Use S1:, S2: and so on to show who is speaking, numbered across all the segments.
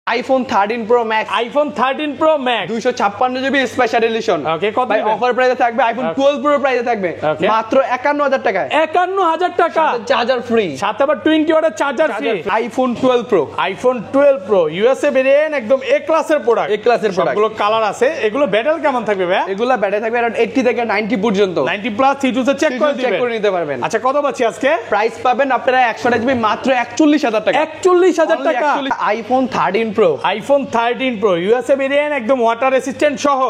S1: iPhone 13 Pro Max,
S2: iPhone 13 Pro Max
S1: 256 GB special edition.
S2: Okay, কত
S1: ভাই offer প্রাইসে থাকবে iPhone 12 Pro প্রাইসে থাকবে মাত্র 51000 টাকায়।
S2: 51000 টাকা,
S1: চার্জার ফ্রি,
S2: সাথে আবার 20 ওয়াটের charger free.
S1: iPhone 12 Pro,
S2: iPhone 12 Pro USA variant, একদম এ ক্লাসের প্রোডাক্ট।
S1: এ ক্লাসের প্রোডাক্ট,
S2: সবগুলো কালার আছে। এগুলো ব্যাটারি কেমন থাকবে ভাই?
S1: এগুলো ব্যাটারি থাকবে अराउंड 80 থেকে 90 পর্যন্ত।
S2: 90 প্লাস থ্রি টুতে চেক করে
S1: নিতে পারবেন।
S2: আচ্ছা, কত পাচ্ছি আজকে?
S1: প্রাইস পাবেন আপনারা 100 জিবি মাত্র 41000 টাকা।
S2: 41000 টাকা।
S1: iPhone 13 Pro,
S2: iPhone 13 Pro USA variant, একদম ওয়াটার রেসিস্ট্যান্ট সহ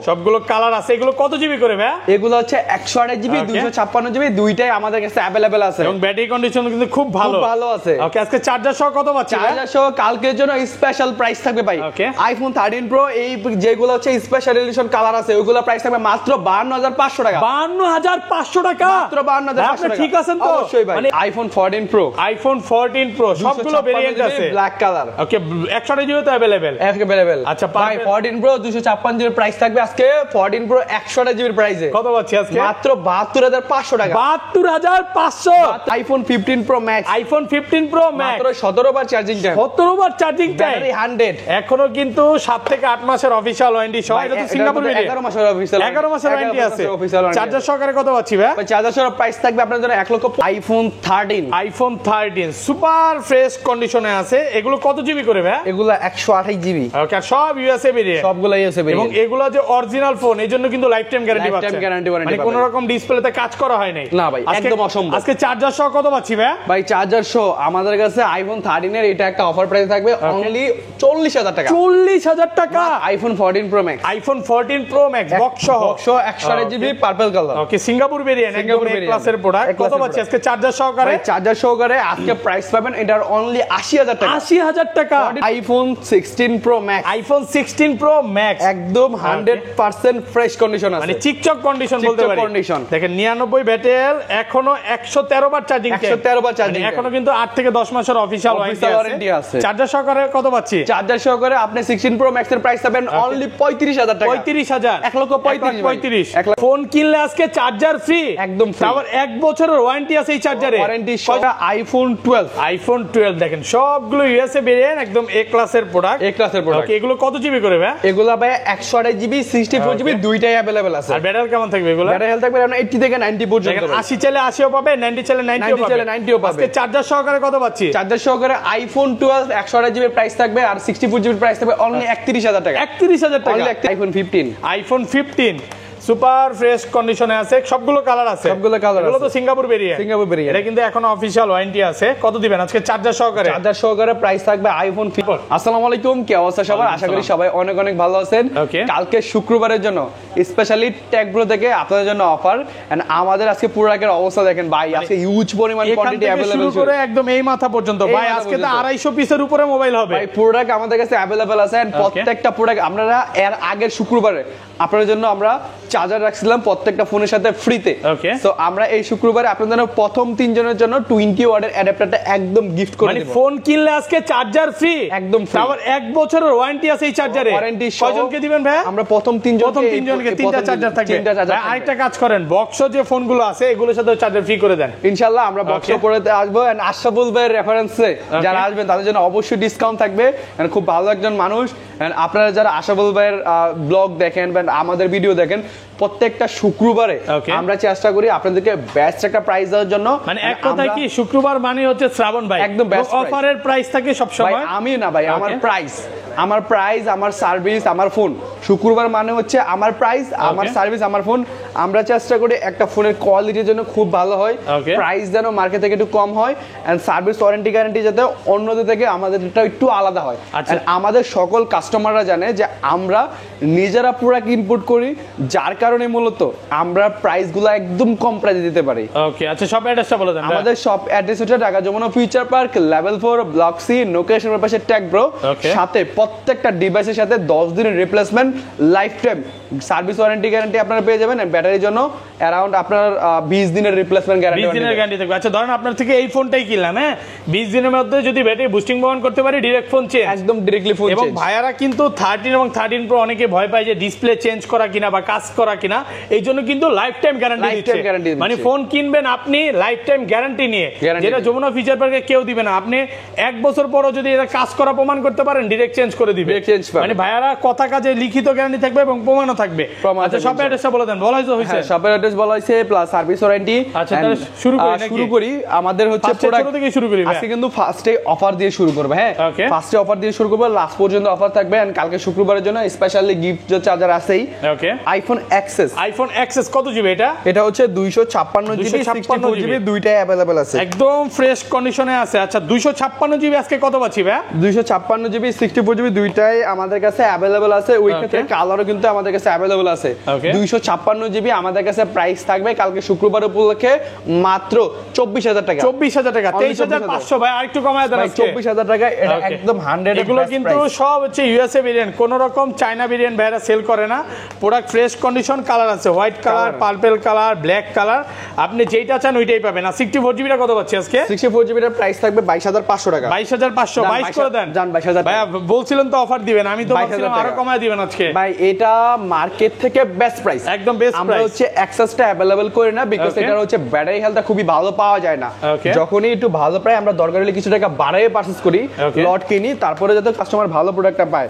S2: সবগুলো কালার আছে। এগুলো কত জিবি করে ভাই?
S1: এগুলো হচ্ছে 128 জিবি 256 জিবি দুইটাই আমাদের কাছে अवेलेबल আছে
S2: এবং ব্যাটারি কন্ডিশন কিন্তু খুব ভালো
S1: আছে।
S2: ওকে, আজকে চার্জার সহ কত পাচ্ছি?
S1: চার্জার সহ কালকের জন্য স্পেশাল প্রাইস থাকবে ভাই। iPhone 13 Pro এই যেগুলো হচ্ছে স্পেশাল এডিশন কালার আছে ওইগুলো প্রাইস থাকবে মাত্র 52500 টাকা।
S2: 52500 টাকা,
S1: মাত্র 52500 টাকা।
S2: ঠিক আছেন তো?
S1: অবশ্যই ভাই। iPhone 14 Pro,
S2: iPhone 14 Pro সবগুলো ভেরিয়েন্ট আছে,
S1: ব্ল্যাক কালার।
S2: ওকে, 128 জিবি তো अवेलेबल। আচ্ছা
S1: ভাই 14 Pro 256 জিবি প্রাইস থাকবে আজকে। 14 Pro 128 জিবি প্রাইসে
S2: কত পাচ্ছি আজকে?
S1: মাত্র 72500 টাকা।
S2: 72500।
S1: iPhone 15 Pro Max,
S2: iPhone 15 Pro Max
S1: মাত্র 17 বার চার্জিং টাইম।
S2: 17 বার চার্জিং টাইম,
S1: ব্যাটারি 100।
S2: এখনো কিন্তু 7 থেকে 8 মাসের অফিশিয়াল ওয়ারেন্টি সহ। এটা তো সিঙ্গাপুর ভেরিয়েন্ট,
S1: 11 মাসের অফিশিয়াল
S2: 11 মাসের ওয়ারেন্টি আছে। চার্জার সহকারে কত পাচ্ছি ভাই?
S1: চার্জার সহ প্রাইস থাকবে আপনাদের জন্য 1 লক্ষ। iPhone
S2: 13 সুপার ফ্রেশ কন্ডিশনে আছে। এগুলো কত জিবি করে ভাই?
S1: এগুলো 128 জিবি।
S2: ওকে, সব ইউএসএ ভেরিয়েন্ট,
S1: সবগুলো ইউএসএ ভেরিয়েন্ট।
S2: এবং এগুলো যে অরিজিনাল ফোন, এইজন্য কিন্তু লাইফ টাইম গ্যারান্টি পাচ্ছেন।
S1: লাইফ টাইম গ্যারান্টি
S2: মানে কোনো রকম ডিসপ্লেতে কাজ করা হয় নাই।
S1: না ভাই, একদম অসম্ভব।
S2: আজকে চার্জার সহ কত পাচ্ছি ভাই?
S1: ভাই চার্জার সহ আমাদের কাছে iPhone 13 এর এটা একটা অফার প্রাইস থাকবে অনলি 40000 টাকা।
S2: 40000 টাকা।
S1: iPhone 14 Pro Max,
S2: iPhone 14 Pro Max box সহ
S1: 128 জিবি পার্পল কালার।
S2: ওকে, সিঙ্গাপুর ভেরিয়েন্ট, একদম এ ক্লাসের প্রোডাক্ট। কত পাচ্ছি আজকে চার্জার সহকারে?
S1: চার্জার সহকারে আজকে প্রাইস পাবেন এটার অনলি 80000 টাকা।
S2: 80000 টাকা।
S1: iPhone 16 Pro Max,
S2: iPhone 16 Pro Max
S1: একদম 100% ফ্রেশ কন্ডিশন আছে,
S2: মানে চিকচক কন্ডিশন বলতে পারি। দেখেন 99 ব্যাটারি, এখনো 113 বার চার্জিং টাইম।
S1: 113 বার চার্জিং,
S2: এখনো কিন্তু 8 থেকে 10 মাসের অফিশিয়াল ওয়ারেন্টি আছে। চার্জার সহকারে কত পাচ্ছি?
S1: চার্জার সহকারে আপনি 16 Pro Max এর প্রাইস পাবেন অনলি 35000 টাকা।
S2: 35000,
S1: 1,35,000।
S2: ফোন কিনলে আজকে চার্জার ফ্রি,
S1: একদম ফ্রি।
S2: আবার 1 বছরের ওয়ারেন্টি আছে এই চার্জারে।
S1: ওয়ারেন্টি সহ iPhone
S2: 12 দেখেন সবগুলো ইউএসএ ভেরিয়েন্ট, একদম এ ক্লাসের প্রোডাক্ট। ওকে, এগুলো কত জিবি করে ভাই?
S1: এগুলো ভাই 128 জিবি 64 জিবি দুইটাই अवेलेबल আছে।
S2: আর ব্যাটারি কেমন থাকবে এগুলো?
S1: ব্যাটারি হেলথ থাকবে 80 থেকে 90 পর্যন্ত।
S2: 80 চাইলে 80ও পাবে, 90 চাইলে 90ও পাবে। আজকে চার্জার সহকারে কত পাচ্ছি?
S1: চার্জার সহকারে iPhone 12 128 জিবি প্রাইস থাকবে আর 64 জিবি প্রাইস থাকবে অনলি 31000 টাকা।
S2: 31000 টাকা। iPhone 15 সুপার ফ্রেশ কন্ডিশনে আছে, সবগুলো কালার আছে। এগুলো তো সিঙ্গাপুর ভেরিয়েন্ট। এটা কিন্তু এখনো অফিশিয়াল ওয়ারেন্টি আছে। কত দিবেন আজকে চার্জার সহকারে?
S1: চার্জার সহকারে প্রাইস থাকবে iPhone 15। আসসালামু আলাইকুম, কি অবস্থা সবার? আশা করি সবাই অনেক অনেক ভালো আছেন। কালকে শুক্রবারের জন্য স্পেশালি টেকব্রো থেকে আপনাদের জন্য অফার। এন্ড আমাদের আজকে প্রোডাক্টের অবস্থা দেখেন ভাই, আজকে হিউজ পরিমাণ কোয়ান্টিটি अवेलेबल
S2: শুরু করে একদম এই মাথা পর্যন্ত ভাই। আজকে তো 250 পিসের উপরে মোবাইল হবে
S1: ভাই। প্রোডাক্ট আমাদের কাছে अवेलेबल আছে। এন্ড প্রত্যেকটা প্রোডাক্ট আমরা এর আগের শুক্রবারে আপনাদের জন্য আমরা চার্জার রাখছিলাম প্রত্যেকটা ফোনের সাথে ফ্রিতে। সো আমরা এই শুক্রবারে আপনাদের জন্য প্রথম 3 জনের জন্য 20 ওয়াটের অ্যাডাপ্টারটা একদম গিফট করে দেব।
S2: মানে ফোন কিনলে আজকে চার্জার ফ্রি,
S1: একদম ফ্রি।
S2: আবার 1 বছরের ওয়ারেন্টি আছে এই চার্জারে।
S1: ওয়ারেন্টি
S2: কয়জনকে দিবেন ভাই?
S1: আমরা প্রথম 3 জনকে
S2: 3টা চার্জার থাকবে। ভাই আরেকটা কাজ করেন, বক্স যে ফোনগুলো আছে এগুলোর সাথে চার্জার ফ্রি করে দেন
S1: ইনশাআল্লাহ। আমরা বক্স পরেতে আসবো। এন্ড আশরাফুল ভাইয়ের রেফারেন্সে যারা আসবেন তাদের জন্য অবশ্যই ডিসকাউন্ট থাকবে। এন্ড খুব ভালো একজন মানুষ। এন্ড আপনারা যারা আশরাফুল ভাইয়ের ব্লগ দেখেন বা আমাদের ভিডিও দেখেন, প্রত্যেকটা শুক্রবারে আমরা চেষ্টা করি আপনাদেরকে বেস্ট একটা প্রাইস দেওয়ার জন্য।
S2: মানে এক কথায় কি, শুক্রবার মানে হচ্ছে শ্রাবণ ভাই,
S1: একদম বেস্ট
S2: অফারের প্রাইস থাকে সব সময়।
S1: আমি না ভাই, আমার প্রাইস আমার সার্ভিস আমার ফোন। শুক্রবার মানে হচ্ছে আমার প্রাইস আমার সার্ভিস আমার ফোন। আমরা চেষ্টা করি একটা ফোনের কোয়ালিটির জন্য খুব ভালো হয়, প্রাইস যেন মার্কেট থেকে একটু কম হয়, এন্ড সার্ভিস ওয়ারেন্টি গ্যারান্টি যাতে অন্যদের থেকে আমাদেরটা একটু আলাদা হয়। আমাদের সকল কাস্টমাররা জানে যে আমরা নিজেরা প্রোডাক্ট ইনপুট করি, যার কারণে মূলত আমরা প্রাইসগুলো একদম কম প্রাইসে দিতে পারি।
S2: ওকে, আচ্ছা সব অ্যাড্রেসটা বলে দেন।
S1: আমাদের সব অ্যাড্রেস হচ্ছে Dhaka Jamuna future park level 4 block C লোকেশনের পাশে টেকব্রো। সাথে প্রত্যেকটা ডিভাইসের সাথে 10 দিনের replacement, lifetime service warranty guarantee আপনারা পেয়ে যাবেন। ব্যাটারির জন্য अराउंड আপনার 20 দিনের রিপ্লেসমেন্ট গ্যারান্টি
S2: 20 দিনের গ্যারান্টি থাকবে। আচ্ছা ধরেন আপনার থেকে এই ফোনটাই কিনলাম, হ্যাঁ 20 দিনের মধ্যে যদি ব্যাটারি বুস্টিং বহন করতে পারি, ডাইরেক্ট ফোন চেঞ্জ,
S1: একদম ডাইরেক্টলি ফোন চেঞ্জ।
S2: এবং ভাইয়ারা কিন্তু 13 এবং 13 প্রো অনেকে ভয় পায় যে ডিসপ্লে চেঞ্জ করা কিনা বা কাজ করা করা কিনা, এই জন্য কিন্তু লাইফ টাইম গ্যারান্টি দিচ্ছে। মানে ফোন কিনবেন আপনি লাইফ টাইম গ্যারান্টি নিয়ে, যেটা যমুনা ফিচার পার্কে কেউ দিবে না। আপনি 1 বছর পরও যদি এটা কাজ করা প্রমাণ করতে পারেন, ডিরেক্ট চেঞ্জ করে দিবে। মানে ভাইয়ারা কথা কাজে লিখিত গ্যারান্টি থাকবে এবং প্রমাণও থাকবে। আচ্ছা শপের অ্যাড্রেসটা বলে দেন। বলা হয়েছে
S1: শপের অ্যাড্রেস বলা হয়েছে প্লাস সার্ভিস ওয়ারেন্টি।
S2: আচ্ছা তাহলে শুরু করি।
S1: আমাদের হচ্ছে প্রোডাক্ট থেকে শুরু করি। আজকে কিন্তু ফার্স্টে অফার দিয়ে শুরু করব। হ্যাঁ ফার্স্টে অফার দিয়ে শুরু করব, লাস্ট পর্যন্ত অফার থাকবে। এন্ড কালকে শুক্রবারের জন্য স্পেশালি গিফট যে চার্জার আছেই।
S2: ওকে
S1: আইফোন এক্সএস।
S2: আইফোন এক্সএস কত জিবি এটা?
S1: এটা হচ্ছে 256 জিবি 64 জিবি দুইটাই अवेलेबल আছে,
S2: একদম ফ্রেশ কন্ডিশনে আছে। আচ্ছা 256 জিবি আজকে কত পাচ্ছি ভাই?
S1: 256 জিবি 64 জিবি দুইটাই আমাদের কাছে अवेलेबल আছে। ওই ক্ষেত্রে কালারও কিন্তু আমাদের কাছে अवेलेबल আছে। 256 জিবি আমাদের কাছে প্রাইস থাকবে কালকে শুক্রবার উপলক্ষে মাত্র 24000 টাকা।
S2: 24000 টাকা, 23500 ভাই আরেকটু কমায় দেন।
S1: 24000 টাকা, এটা একদম 100
S2: এগুলো কিন্তু সব হচ্ছে ইউএসএ ভেরিয়েন্ট, কোন রকম চায়না ভেরিয়েন্ট ভাইরা সেল করে না। প্রোডাক্ট ফ্রেশ কন্ডিশন, কালার আছে white colour, purple colour, black colour, আপনি যেটা চান ওইটাই পাবেন। আর 64 জিবিটা কত পাচ্ছি আজকে?
S1: 64 জিবিটার প্রাইস থাকবে 22500 টাকা।
S2: 22500 22 করে দেন
S1: জান 22000
S2: ভাই। বলছিলেন তো অফার দিবেন, আমি তো বলছিলাম আরো কমায় দিবেন আজকে।
S1: ভাই এটা মার্কেট থেকে বেস্ট প্রাইস,
S2: একদম বেস্ট প্রাইস।
S1: আমরা হচ্ছে এক্সেসটা अवेलेबल করি না বিকজ এটা হচ্ছে ব্যাটারি হেলথটা খুবই ভালো পাওয়া যায় না। যখনই একটু ভালো প্রাইস আমরা দরকার হলে কিছু টাকা বাড়ায় পারচেজ করি, লট কিনি, তারপরে যাতে কাস্টমার ভালো প্রোডাক্টটা পায়।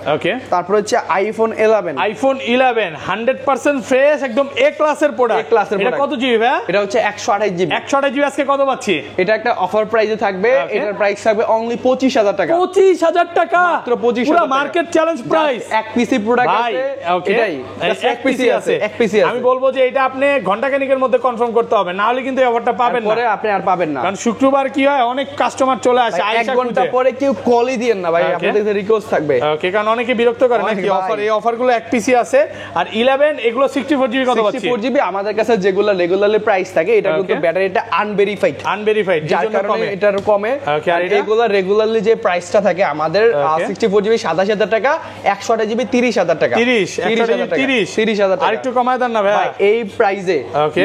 S1: তারপর হচ্ছে আইফোন 11।
S2: আইফোন 11 100% ফ্রেশ, একদম এ ক্লাসের প্রোডাক্ট। এটা কত জিবি ভাই?
S1: এটা হচ্ছে 128 জিবি।
S2: 128 জিবি আজকে কত পাচ্ছি?
S1: এটা একটা অফার প্রাইসে থাকবে। এটার প্রাইস থাকবে অনলি 25000 টাকা।
S2: 25000 টাকা
S1: মাত্র 25000
S2: পুরো মার্কেট চ্যালেঞ্জ প্রাইস।
S1: এক পিসি প্রোডাক্ট আছে, এটাই এক পিসি আছে, এক পিসি আছে।
S2: আমি বলবো যে এটা আপনি ঘন্টাখানেকের মধ্যে কনফার্ম করতে হবে, না হলে কিন্তু এই অফারটা পাবেন না,
S1: পরে আপনি আর পাবেন না।
S2: কারণ শুক্রবার কি হয়, অনেক কাস্টমার চলে আসে,
S1: এক ঘন্টা পরে কেউ কলই দিয়েন না ভাই, আপনাদের রিকোয়েস্ট থাকবে।
S2: ওকে, কারণ অনেকে বিরক্ত করে নাকি অফার, এই অফারগুলো এক পিসি আছে। আর 11 এগুলো 64 জিবি কত পাচ্ছি?
S1: 64 জিবি আমাদের কাছে যেগুলো রেগুলারলি প্রাইস থাকে, এটা কিন্তু ব্যাটারিটা আনভেরিফাইড, যার কারণে এটার কমে। আর এগুলো রেগুলারলি যে প্রাইসটা থাকে আমাদের 64 জিবি 27000 টাকা, 128 জিবি 30000 টাকা। 30000 টাকা।
S2: আরেকটু কমায় দেন না ভাই।
S1: এই প্রাইসে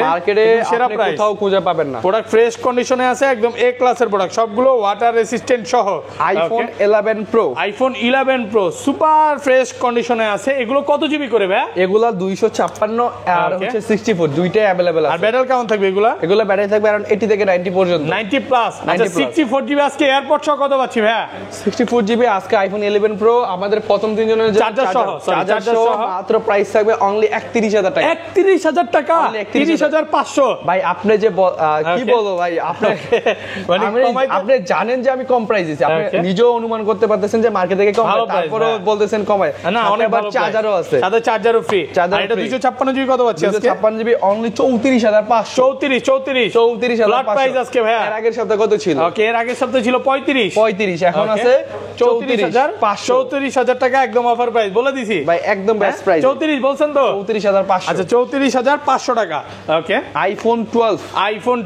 S1: মার্কেটে আপনি কোথাও খুঁজে পাবেন না।
S2: প্রোডাক্ট ফ্রেশ কন্ডিশনে আছে, একদম এ ক্লাসের প্রোডাক্ট, সবগুলো ওয়াটার রেসিস্ট্যান্ট সহ।
S1: IPhone 11 pro.
S2: IPhone 11 pro super fresh কন্ডিশনে আছে। এগুলো কত জিবি করে ভাই?
S1: এগুলা 256 আর হচ্ছে 64 দুইটাই अवेलेबल আছে।
S2: আর ব্যাটারি কেমন থাকবে এগুলা?
S1: এগুলা ব্যাটারি থাকবে अराउंड 80 থেকে 90 পর্যন্ত।
S2: 90 প্লাস। আচ্ছা 64 জিবি আজকে এয়ারপড সহ কত পাচ্ছি ভাই?
S1: 64 জিবি আজকে আইফোন 11 প্রো আমাদের প্রথম তিনজনের
S2: চার্জার সহ
S1: মাত্র প্রাইস থাকবে অনলি 31000 টাকা।
S2: 31000 টাকা, 30500।
S1: ভাই আপনি যে কি বলো ভাই, আপনি আপনি জানেন যে আমি কম প্রাইস দিছি, আপনি নিজেও অনুমান করতে পারতেছেন যে মার্কেট থেকে কম, তারপরেও বলতেছেন কমায়
S2: না। অনেক ভালো চার্জারও আছে, সাথে চার্জারও ফ্রি। আর এটা 256 জিবি কত পাচ্ছি আজকে?
S1: 256 জিবি অনলি 34500।
S2: 34 প্রাইস আজকে ভাই।
S1: এর আগের সপ্তাহে কত ছিল?
S2: ওকে, এর আগের সপ্তাহে ছিল 35,
S1: এখন আছে
S2: 34500 টাকা, একদম অফার প্রাইস বলে দিছি
S1: ভাই, একদম বেস্ট প্রাইস।
S2: 34 বলছেন তো?
S1: 34500।
S2: আচ্ছা 34500 টাকা। ওকে,
S1: আইফোন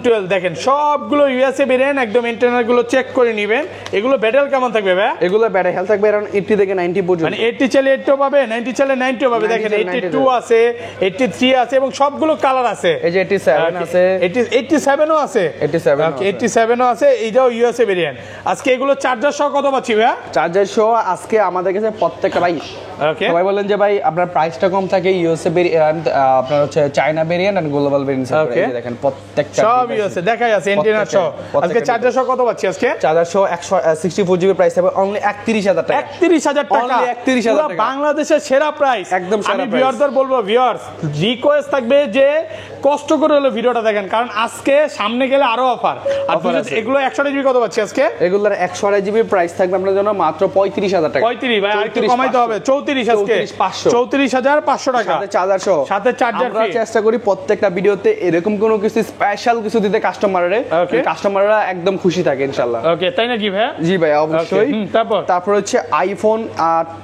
S1: 12
S2: দেখেন সবগুলো ইউএসএ ভেরিয়েন্ট, একদম ইন্টারনাল গুলো চেক করে নেবেন। এগুলো ব্যাটারি কেমন থাকবে ভাই?
S1: এগুলো ব্যাটারি হেলথ থাকবে अराउंड 80 থেকে 90 পর্যন্ত।
S2: মানে 80 চলে 80 পাবে, 90 চলে 90 পাবে। দেখেন 82 আছে, 83 আছে এবং সবগুলো কালার আছে।
S1: এই যে 87 আছে,
S2: 87ও আছে, 87ও আছে। এইটাও ইউএসএ ভেরিয়েন্ট। আজকে এগুলো চার্জার সহ কত পাচ্ছি ভাই?
S1: চার্জার সহ আজকে আমাদের কাছে প্রত্যেকটা ভাই, সবাই বলেন যে ভাই আপনার প্রাইসটা কম থাকে, ইউএসএ ভেরিয়েন্ট, আপনার হচ্ছে চায়না ভেরিয়েন্ট আর গ্লোবাল ভেরিয়েন্ট। দেখেন প্রত্যেকটা
S2: সব ইউএসএ দেখাই আছে, এন্টিনা সহ। আজকে চার্জার সহ কত পাচ্ছি আজকে?
S1: চার্জার সহ 164 জিবি প্রাইস হবে অনলি 31000 টাকা।
S2: 31000 টাকা,
S1: 31000 টাকা,
S2: বাংলাদেশের সেরা প্রাইস,
S1: একদম সেরা প্রাইস।
S2: আমি ভিউয়ারদের বলবো, ভিউয়ার্স রিকোয়েস্ট থাকবে যে কষ্ট করে হলো ভিডিওটা দেখেন, কারণ আজকে সামনে গেলে আরো অফার। আর এগুলো 128 জিবি কত পাচ্ছি আজকে?
S1: এগুলোর 128 জিবি প্রাইস থাকবে আপনাদের জন্য মাত্র 35000 টাকা।
S2: 35 ভাই, আর একটু কমাইতে হবে। 34 আজকে 34500 টাকা,
S1: সাথে চার্জার সহ।
S2: সাথে চার্জার ফ্রি।
S1: আমরা চেষ্টা করি প্রত্যেকটা ভিডিওতে এরকম কোনো কিছু স্পেশাল কিছু দিতে কাস্টমাররে, কাস্টমাররা একদম খুশি থাকে ইনশাআল্লাহ।
S2: ওকে, তাই নাকি ভাই?
S1: জি ভাই, অবশ্যই। তারপর হচ্ছে আইফোন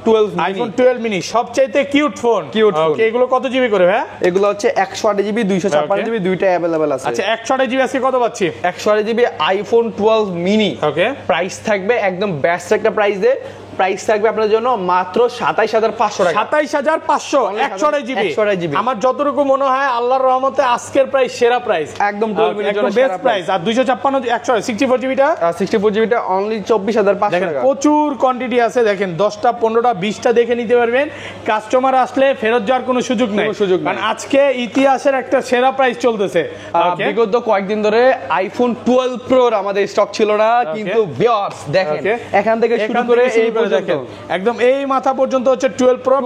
S1: 12
S2: মিনি সবচাইতে কিউট ফোন। ওকে, এগুলো কত জিবি করে ভাই?
S1: এগুলো হচ্ছে 128 জিবি 256 জিবি দুইটাই अवेलेबल আছে।
S2: আচ্ছা 128 জিবি আজকে কত পাচ্ছি?
S1: 128 জিবি আইফোন 12 মিনি।
S2: ওকে,
S1: প্রাইস থাকবে একদম বেস্ট একটা প্রাইসে প্রাইস থাকবে আপনার জন্য মাত্র 27500 টাকা।
S2: 27500 128 জিবি। আমার যতটুকু মনে হয় আল্লাহর রহমতে আজকের প্রাইস সেরা প্রাইস,
S1: একদম 12 মিনিটের জন্য
S2: বেস্ট প্রাইস। আর 256 জিবিটা
S1: 64 জিবিটা অনলি 24500 টাকা।
S2: প্রচুর কোয়ান্টিটি আছে, দেখেন 10টা 15টা 20টা দেখে নিতে পারবেন। কাস্টমার আসলে ফেরত যাওয়ার কোনো সুযোগ নেই, কারণ আজকে ইতিহাসের একটা সেরা প্রাইস চলতেছে।
S1: বিগত কয়েকদিন ধরে আইফোন 12 প্রো আমাদের স্টক ছিল না, কিন্তু ভিউয়ার্স দেখেন এখান থেকে শুরু করে এই পর্যন্ত
S2: একদম এই মাথা পর্যন্ত হচ্ছে 12 প্রো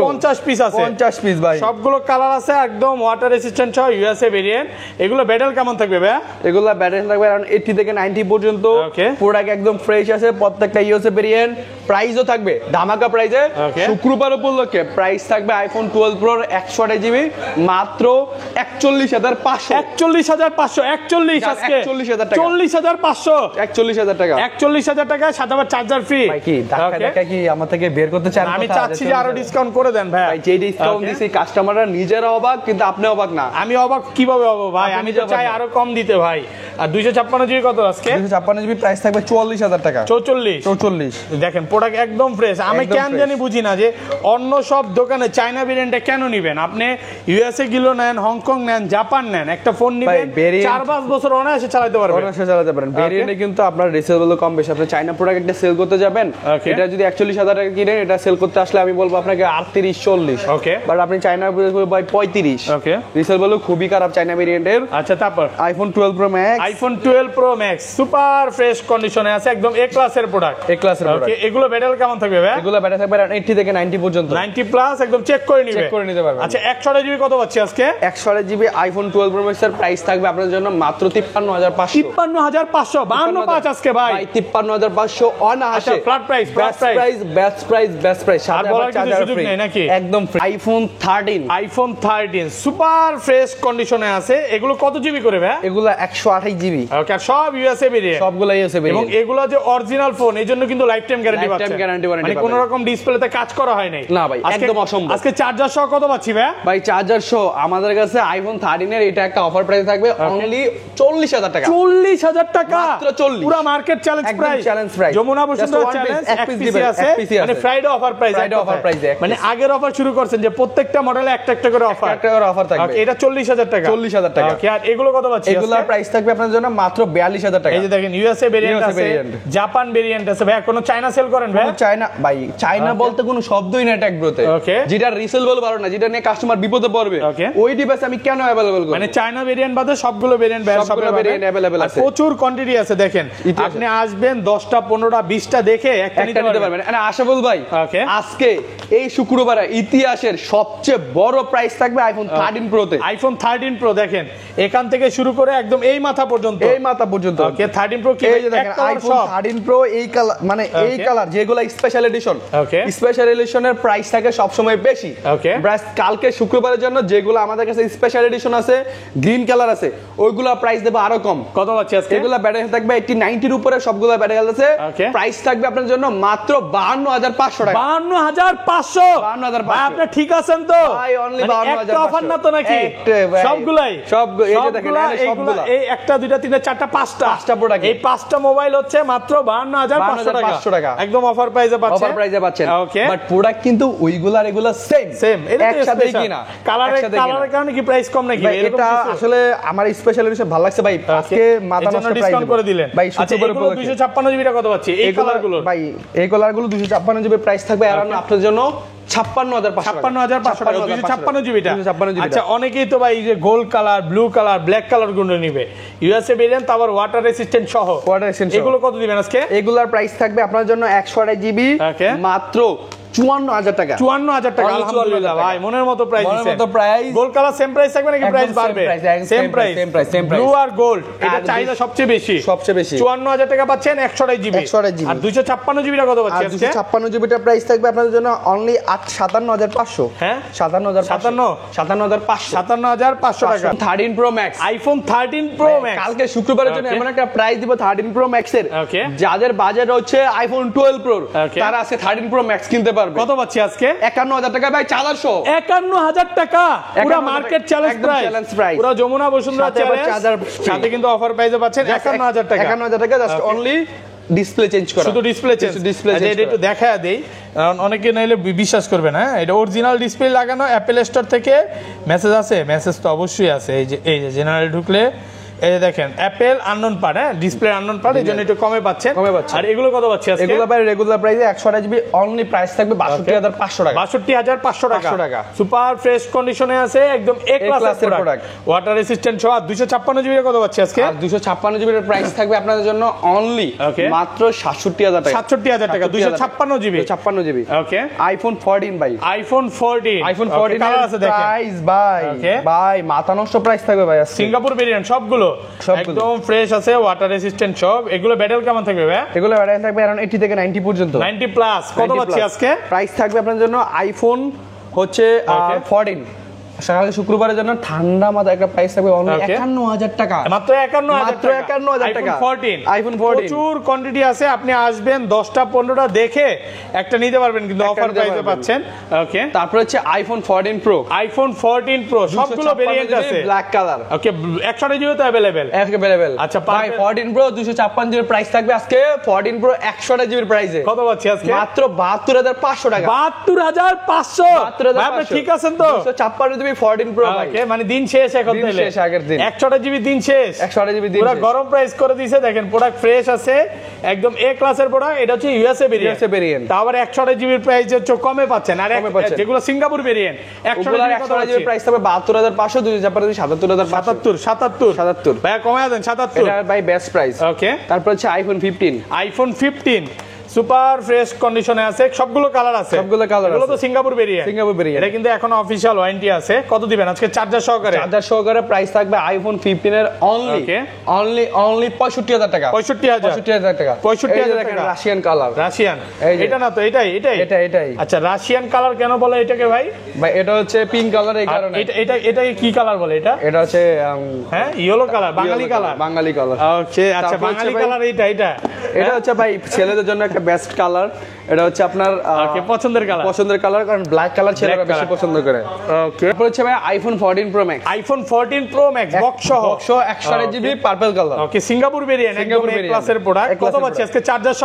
S2: 50 পিস আছে,
S1: 50 পিস ভাই।
S2: সবগুলো কালার আছে, একদম ওয়াটার রেসিস্ট্যান্ট সহ ইউএসএ ভেরিয়েন্ট। এগুলো ব্যাটারি কেমন থাকবে ভাই?
S1: এগুলো ব্যাটারি থাকবে अराउंड 80 থেকে 90 পর্যন্ত। প্রোডাক্ট একদম ফ্রেশ আছে, প্রত্যেকটা ইউএসএ ভেরিয়েন্ট। প্রাইসও থাকবে ধামাকা প্রাইসে। শুক্রবার উপলক্ষে প্রাইস থাকবে আইফোন 12 প্রো 128 জিবি মাত্র 41500।
S2: 41500 41 আজকে
S1: 40000 টাকা।
S2: 40500
S1: 41000 টাকা।
S2: 41000 টাকা, সাথে আবার চার্জার ফ্রি।
S1: ভাই কি ধাক্কা কি আমার থেকে বের করতে চান?
S2: আমি চাচ্ছি যে আরো ডিসকাউন্ট করে দেন ভাই।
S1: ভাই যে ডিসকাউন্ট দিছি কাস্টমাররা নিজেরা অবাক, কিন্তু আপনি অবাক না।
S2: আমি অবাক কিভাবে হবো ভাই? আমি তো চাই আরো কম দিতে ভাই। আর 256 জিবি কত আজকে?
S1: 256 জিবি প্রাইস থাকবে 44000 টাকা।
S2: 44 দেখেন প্রোডাক্ট একদম ফ্রেশ। আমি কেন জানি বুঝি না যে অন্য সব দোকানে চায়না ভেরিয়েন্টে কেন নিবেন আপনি? ইউএসএ গিলো নেন, হংকং নেন, জাপান নেন, একটা ফোন নিবেন 4-5 বছর অনায়াসে চালাতে পারবেন।
S1: ভেরিয়েন্টে কিন্তু আপনার রিসেলেবল কম বেশি। আপনি চায়না প্রোডাক্ট একটা সেল করতে যাবেন, এটা যদি 41000 টাকা কিনেন, এটা সেল করতে আসলে আমি বলবো আপনাকে 38-40।
S2: ওকে,
S1: বাট আপনি চায়না ভাই 35।
S2: ওকে,
S1: রিসেলেবল খুবই খারাপ চায়না ভেরিয়েন্টের।
S2: আচ্ছা, তারপর
S1: iPhone 12 pro max.
S2: IPhone 12 pro max super fresh কন্ডিশনে আছে, একদম এ ক্লাসের প্রোডাক্ট।
S1: এ ক্লাসের প্রোডাক্ট।
S2: এগুলো ব্যাটারি কেমন থাকবে ভাই?
S1: এগুলো ব্যাটারি থাকবে 80 থেকে 90 পর্যন্ত।
S2: 90 প্লাস একদম চেক করে
S1: নিতে পারবেন।
S2: আচ্ছা, 128 জিবি কত পাচ্ছি আজকে?
S1: 128 জিবি আইফোন 12 প্রো ম্যাক্স এর প্রাইস থাকবে আপনার জন্য মাত্র 53500।
S2: 53500 আজকে ভাই।
S1: 53500 অন আসে।
S2: Flat price,
S1: best price.
S2: আর বলার কিছু সুযোগ নেই নাকি?
S1: একদম আইফোন
S2: 13 সুপার ফ্রেশ কন্ডিশনে আছে। এগুলো কত জিবি করে ভাই?
S1: এগুলো 128 জিবি।
S2: ওকে, সব ইউএসএ ভেরিয়েন্ট,
S1: সবগুলো ইউএসএ ভেরিয়েন্ট।
S2: এবং এগুলো যে অরিজিনাল ফোন, এজন্য কিন্তু লাইফ টাইম গ্যারান্টি পাচ্ছেন। মানে কোনো রকম ডিসপ্লেতে কাজ করা হয় নাই।
S1: না ভাই, একদম অসম্ভব।
S2: আজকে চার্জার সহ কত পাচ্ছি ভাই?
S1: ভাই চার্জার সহ আমাদের কাছে আইফোন 13 এর এটা একটা অফার প্রাইস থাকবে অনলি 40000 টাকা।
S2: 40000 টাকা
S1: মাত্র 40।
S2: পুরো market challenge price. Jamuna Bashundhara challenge এক্সপিসি আছে, মানে ফ্রাইডে অফার প্রাইস। মানে আগের অফার শুরু করছেন যে প্রত্যেকটা মডেলে একটা একটা করে অফার,
S1: থাকবে।
S2: এটা 40000 টাকা।
S1: 40000 টাকা।
S2: ওকে, আর এগুলো কত পাচ্ছি?
S1: এগুলোর প্রাইস থাকবে আপনার জন্য মাত্র 42000 টাকা।
S2: এই যে দেখেন ইউএসএ ভেরিয়েন্ট আছে, জাপান ভেরিয়েন্ট আছে। ভাই কোনো চায়না সেল করেন ভাই?
S1: চায়না বলতে কোনো শব্দই না ট্যাগ ব্রোতে। যেটা রিসেলেবল ভালো না, যেটা নিয়ে কাস্টমার বিপদে পড়বে, ওই ডিভাইস আমি কেন अवेलेबल করব?
S2: মানে চায়না ভেরিয়েন্ট বাদে সবগুলো ভেরিয়েন্ট
S1: अवेलेबल আছে।
S2: প্রচুর কোয়ান্টিটি আছে। দেখেন আপনি আসবেন 10টা 15টা 20টা দেখে একটা নিতে পারবেন।
S1: মানে আশাফুল ভাই, আজকে এই শুক্রবারে ইতিহাসের সবচেয়ে বড় প্রাইস থাকবে আইফোন 13 প্রোতে।
S2: আইফোন 13 প্রো দেখেন এখান থেকে শুরু করে একদম এই মাথা পর্যন্ত। ওকে, 13 প্রো কি?
S1: এই যে দেখেন আইফোন 13 প্রো এই কালার, মানে এই কালার যেগুলো স্পেশাল এডিশন। স্পেশাল এডিশনের প্রাইস থাকে সব সময় বেশি। ব্রাস কালকে শুক্রবারের জন্য যেগুলো আমাদের কাছে স্পেশাল এডিশন আছে, গ্রিন কালার আছে, ওইগুলো প্রাইস দেব আরো কম।
S2: কত পাচ্ছি আজকে?
S1: এগুলো ব্যাটারি থাকবে 80-90 এর উপরে, সবগুলো ব্যাটারি আছে। প্রাইস থাকবে আপনার জন্য মাত্র 52500 টাকা।
S2: 52500। ভাই আপনি ঠিক আছেন তো?
S1: ভাই অনলি 52500।
S2: একটা অফার না তো নাকি? সবগুলাই এই যে দেখেন সবগুলো, এই একটা দুইটা তিনটা চারটা পাঁচটা প্রোডাক্ট, এই পাঁচটা মোবাইল হচ্ছে মাত্র 52500 টাকা। একদম অফার প্রাইসে পাচ্ছেন। ওকে,
S1: বাট প্রোডাক্ট কিন্তু ওইগুলার এগুলা সেম একসাথে কিনা।
S2: কালারের কারণে কি প্রাইস কম নাকি?
S1: এটা আসলে আমার স্পেশাল এডিশন ভালো লাগছে ভাই, আজকে মাথা নষ্ট
S2: ডিসকাউন্ট করে দিলেন ভাই। আচ্ছা, এগুলো 256 জিবি কত পাচ্ছি? এই কালারগুলো
S1: ভাই, এই কালারগুলো 256 জিবি প্রাইস থাকবে अराउंड আপনার জন্য
S2: 56500 জিবিটা। আচ্ছা, অনেকেই তো ভাই যে gold colour, blue colour, black colour গুলো নিবে, ইউএসএ ভেরিয়েন্ট, আবার ওয়াটার রেসিস্ট্যান্ট সহ। এগুলো কত দিবেন আজকে?
S1: এগুলার প্রাইস থাকবে আপনার জন্য 128 জিবি মাত্র 54000 টাকা।
S2: 54000 টাকা। আলহামদুলিল্লাহ ভাই, মনের মতো প্রাইস দিয়েছেন। গোল্ড কালার সেম প্রাইস থাকবে নাকি প্রাইস বাড়বে? Same price. ব্লু আর গোল্ড এটা চাহিদা সবচেয়ে বেশি। 54000 টাকা পাচ্ছেন 128 জিবি। আর 256 জিবিটা কত পাচ্ছেন আজকে?
S1: 256 জিবিটা প্রাইস থাকবে আপনাদের জন্য অনলি 57500। হ্যাঁ,
S2: 57500 টাকা।
S1: 13 pro max,
S2: iPhone 13 pro max
S1: কালকে শুক্রবারের জন্য এমন একটা প্রাইস দিব 13 প্রো ম্যাক্স এর, যাদের বাজেট হচ্ছে আইফোন 12 প্রো, তারা আজকে 13 প্রো ম্যাক্স কিনতে পারবে।
S2: কত পাচ্ছি আজকে?
S1: 51000 টাকা ভাই, 400।
S2: 51000 টাকা পুরো মার্কেট চ্যালেঞ্জ প্রাইস, পুরো যমুনা বসুন্ধরা চ্যালেঞ্জ, সাথে কিন্তু অফার প্রাইসে পাচ্ছেন 51000 টাকা।
S1: 51000 টাকা জাস্ট অনলি ডিসপ্লে চেঞ্জ করা,
S2: শুধু ডিসপ্লে চেঞ্জ। আচ্ছা এটা একটু দেখায় দেই, কারণ অনেকে নাইলে বিশ্বাস করবে না। এটা অরিজিনাল ডিসপ্লে লাগানো, অ্যাপল স্টোর থেকে মেসেজ আছে, মেসেজ তো অবশ্যই আছে। এই যে জেনারেল ঢুকলে এই যে দেখেন অ্যাপল আননোন পার্ট, হ্যাঁ ডিসপ্লে আননোন পার্ট, এজন্য একটু কমে পাচ্ছেন। আর এগুলো কত পাচ্ছি আজকে?
S1: এগুলো ভাই রেগুলার প্রাইসে 128 জিবি অনলি প্রাইস থাকবে 62500 টাকা।
S2: 62500 টাকা সুপার ফ্রেশ কন্ডিশনে আছে, একদম এ ক্লাসের প্রোডাক্ট, ওয়াটার রেসিস্ট্যান্ট সহ। 256 জিবি কত পাচ্ছি আজকে?
S1: আর 256 জিবির প্রাইস থাকবে আপনাদের জন্য অনলি মাত্র 67000 টাকা।
S2: 67000 টাকা 256 জিবি।
S1: 56 জিবি।
S2: ওকে
S1: আইফোন 14 ভাই,
S2: আইফোন 14
S1: কালার আছে দেখেন। প্রাইস ভাই মাথা নষ্ট প্রাইস থাকবে ভাই।
S2: সিঙ্গাপুর ভেরিয়েন্ট সবগুলো একদম ফ্রেশ আছে, ওয়াটার রেসিস্ট্যান্ট সব। এগুলো ব্যাটেল কেমন থাকবে ভাই?
S1: এগুলো ব্যাটারি থাকবে अराउंड 80 থেকে 90 পর্যন্ত।
S2: 90 প্লাস। কত পাচ্ছি আজকে?
S1: প্রাইস থাকবে আপনাদের জন্য আইফোন হচ্ছে 14 সকালে শুক্রবারের জন্য ঠান্ডা মাথা একটা প্রাইস থাকবে অনলি 51000 টাকা।
S2: মাত্র 51000 টাকা।
S1: আইফোন 14
S2: প্রচুর কোয়ান্টিটি আছে, আপনি আসবেন 10টা 15টা দেখে একটা নিতে পারবেন, কিন্তু অফার প্রাইসে পাচ্ছেন। ওকে
S1: তারপর হচ্ছে আইফোন 14 প্রো।
S2: আইফোন 14 প্রো সবগুলো ভেরিয়েন্ট আছে,
S1: ব্ল্যাক কালার।
S2: ওকে 100 জিবি তো अवेलेबल। আচ্ছা
S1: ভাই 14 প্রো 256 জিবি প্রাইস থাকবে আজকে। 14 প্রো 100 জিবি প্রাইসে
S2: কত পাচ্ছি আজকে?
S1: মাত্র 72500 টাকা।
S2: 72500। ভাই আপনি ঠিক আছেন তো?
S1: 256 14 প্রো ভাই,
S2: মানে দিন শেষ এখন তাইলে।
S1: শেষ আগের দিন
S2: 100 জিবি দিন শেষ।
S1: 100 জিবি দিন
S2: পুরো
S1: শেষ।
S2: গরম প্রাইস করে দিয়েছে, দেখেন প্রোডাক্ট ফ্রেশ আছে, একদম এ ক্লাসের প্রোডাক্ট। এটা হচ্ছে ইউএসএ ভেরিয়েন্ট। তারপর 100 জিবির প্রাইস হচ্ছে কমে পাচ্ছেন। আর যেগুলো সিঙ্গাপুর ভেরিয়েন্ট 100
S1: জিবির প্রাইস হবে 72500, 256
S2: 77 ভাই কমে দেন 77।
S1: এটা ভাই বেস্ট প্রাইস।
S2: ওকে
S1: তারপর হচ্ছে আইফোন 15
S2: সুপার ফ্রেশ কন্ডিশনে আছে, সবগুলো কালার আছে, এগুলো তো সিঙ্গাপুর ভেরিয়েন্ট। এটা কিন্তু এখন অফিশিয়াল ওয়ারেন্টি আছে। কত দিবেন আজকে চার্জার সহকারে?
S1: প্রাইস থাকবে আইফোন 15 এর অনলি 65000 টাকা।
S2: 65000 টাকা।
S1: 65000 টাকা। রাশিয়ান
S2: এটা না তো, এটাই। আচ্ছা রাশিয়ান কালার কেন বলে এটাকে ভাই?
S1: ভাই এটা হচ্ছে পিঙ্ক কালার, এই কারণে।
S2: এটাকে কি কালার বলে? এটা হচ্ছে হ্যাঁ ইয়েলো কালার, বাঙালি কালার। ওকে আচ্ছা বাঙালি কালার এটা
S1: হচ্ছে ভাই ছেলেদের জন্য একটা বেস্ট কালার। এটা হচ্ছে আপনার
S2: পছন্দের
S1: কালার, কারণ ব্ল্যাক কালার ছেলেরা বেশি পছন্দ করে। ওকে তারপর হচ্ছে ভাই iPhone 14 pro max.
S2: IPhone 14 pro max box সহ
S1: 128 জিবি পার্পল কালার।
S2: ওকে সিঙ্গাপুর ভেরিয়েন্ট, একদম এ ক্লাসের প্রোডাক্ট। কত পাচ্ছি আজকে চার্জার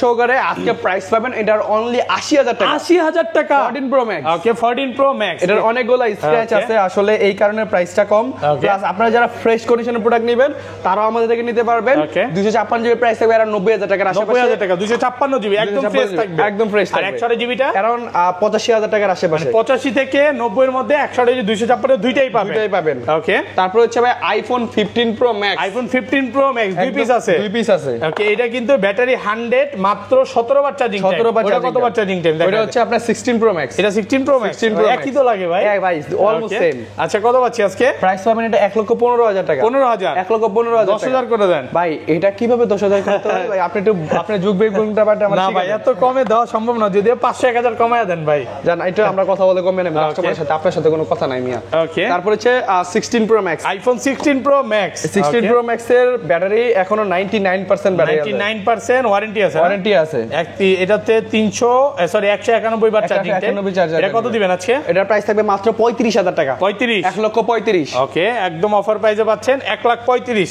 S2: সহকারে? আজকে প্রাইস পাবেন এটার অনলি 80000 টাকা। 80000 টাকা
S1: 14 প্রো ম্যাক্স।
S2: ওকে 14 প্রো ম্যাক্স।
S1: এটার অনেকগুলো স্ক্র্যাচ আছে আসলে, এই কারণে প্রাইসটা কম। প্লাস আপনারা যারা ফ্রেশ কন্ডিশনের প্রোডাক্ট নেবেন তারাও আমাদের থেকে নিতে পারবেন। 256 জিবি প্রাইস থাকবে আর 90000 টাকার আশেপাশে।
S2: 90000 টাকা 256 জিবি একদম ফ্রেশ থাকবে,
S1: একদম ফ্রেশ থাকবে।
S2: আর 100 জিবিটা
S1: কারণ 85000 টাকার আশেপাশে।
S2: 85 থেকে 90 এর মধ্যে 100 জিবি 256 দুইটাই পাবেন। ওকে
S1: তারপর হচ্ছে ভাই iPhone 15 pro max.
S2: IPhone 15 pro max দুই পিস আছে। ওকে এটা কিন্তু ব্যাটারি 100 মাত্র 17 বার চার্জিং টাইম। ওটা কত বার চার্জিং টাইম?
S1: ওটা হচ্ছে আপনার 16 প্রো ম্যাক্স।
S2: এটা 16 প্রো ম্যাক্স একই তো লাগে ভাই।
S1: ভাই অলমোস্ট সেম।
S2: আচ্ছা কত পাচ্ছি আজকে?
S1: প্রাইস পাবেন এটা 1,15,000 টাকা।
S2: 1,15,000 10000 করে দেন
S1: ভাই। এটা কিভাবে 10000 করতে হবে ভাই? আপনি একটু আপনার যুগ বিজ্ঞানটা আমার
S2: না ভাই, এত কমে দেওয়া সম্ভব না, যদিও 500-1000 কমায়া দেন ভাই।
S1: জান এটা আমরা কথা বলে কমে নেব, কাস্টমারের সাথে আপনার সাথে কোনো কথা নাই মিয়া।
S2: ওকে তারপর
S1: তারপর হচ্ছে 16 pro max.
S2: IPhone 16 pro max.
S1: 16 pro max এর ব্যাটারি এখনো 99% ব্যাটারি আছে,
S2: 99% ওয়ারেন্টি আছে। এটাতে 191 বার চার্জিং টাইম। এটা কত দিবেন আজকে?
S1: এটার প্রাইস থাকবে মাত্র 35000 টাকা।
S2: 35
S1: 1,35,000।
S2: ওকে একদম অফার প্রাইসে পাচ্ছেন 1,35,000।